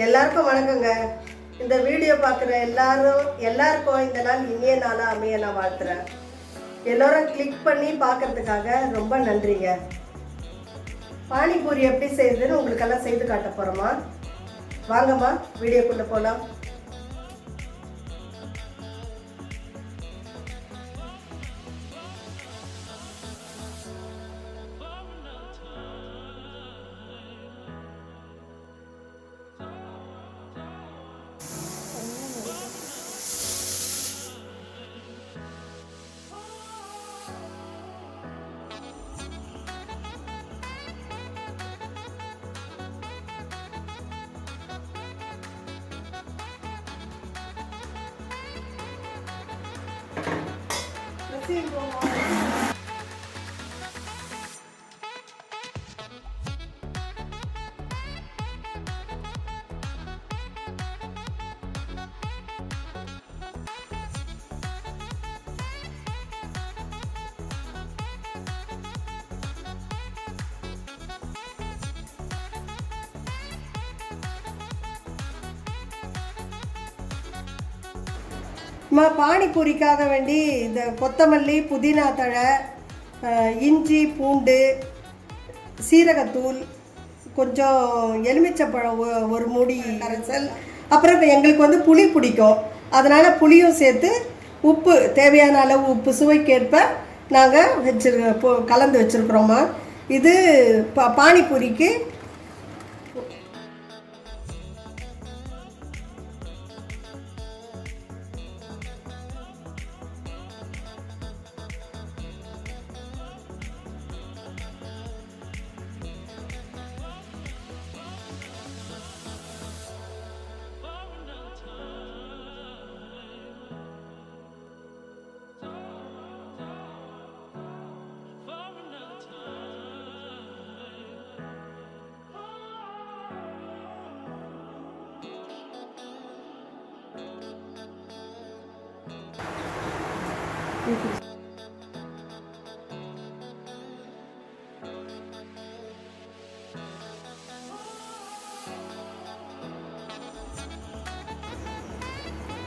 எல்லாருக்கும் வணக்கங்க. இந்த வீடியோ பார்க்குற எல்லாருக்கும் இந்த நாள் இனிய நாளாக அமைய நான் வாழ்த்துறேன். எல்லோரும் கிளிக் பண்ணி பார்க்கறதுக்காக ரொம்ப நன்றிங்க. பானிபூரி எப்படி செய்யுதுன்னு உங்களுக்கெல்லாம் செய்து காட்ட போகிறோமா? வாங்கம்மா வீடியோக்குள்ளே போகலாம். பானிபூரிக்காக வேண்டி இந்த கொத்தமல்லி, புதினா தழை, இஞ்சி, பூண்டு, சீரகத்தூள், கொஞ்சம் எலுமிச்சப்பழம் ஒரு மூடி கரைசல், அப்புறம் எங்களுக்கு வந்து புளி பிடிக்கும், அதனால் புளியும் சேர்த்து உப்பு தேவையான அளவு உப்பு சுவைக்கேற்ப நாங்கள் கலந்து வச்சுருக்குறோம்மா. இது பானிபூரிக்கு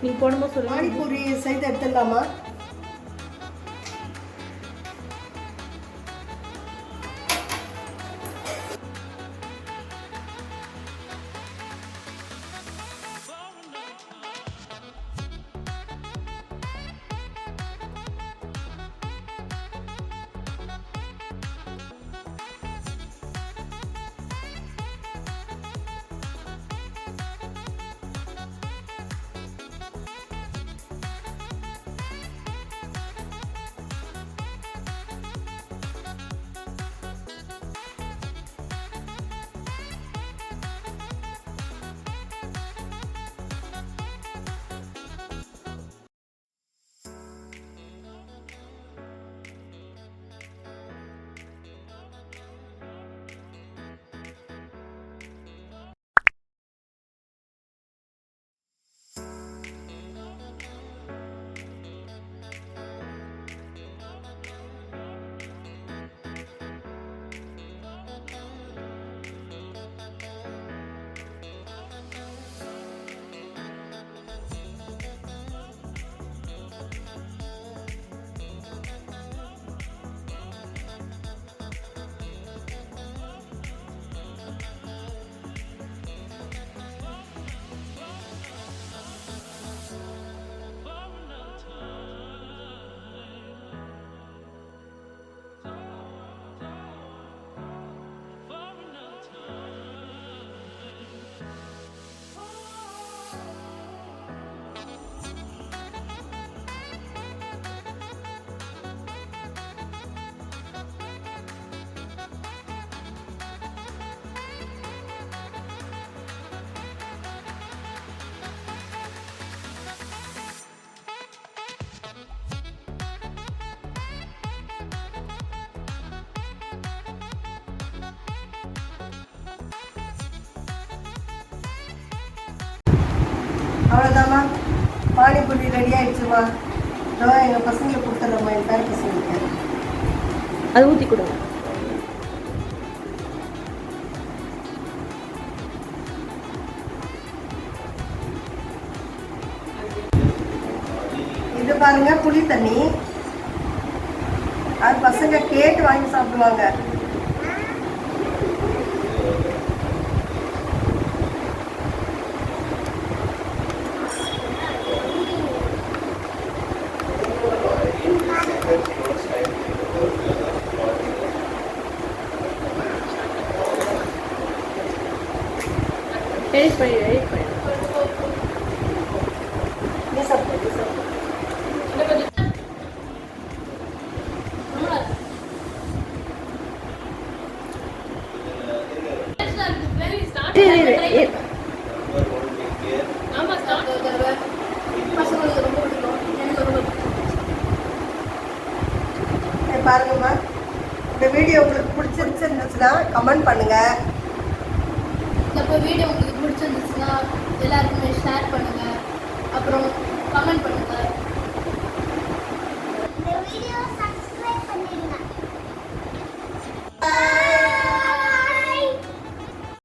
நீ போடும்போது சொல்லு. பானிபூரி செய்து எடுத்துடலாமா? அவ்வளோதாம்மா, பானிபூரி ரெடி ஆகிடுச்சுமா. அதான் எங்கள் பசங்களை கொடுத்துட்றோம்மா, என் பேர பசங்களுக்கு. அது ஊற்றி கொடுங்க. பாருங்க புளி தண்ணி. அது பசங்க கேட்டு வாங்கி சாப்பிடுவாங்க. எடிட் பண்ணி நீ சாப்பிடு. பாருங்கம்மா, இந்த வீடியோ உங்களுக்கு பிடிச்சிருந்துச்சுன்னா கமெண்ட் பண்ணுங்க. இந்த வீடியோ உங்களுக்கு பிடிச்சிருந்துச்சுன்னா எல்லாருக்குமே ஷேர் பண்ணுங்க.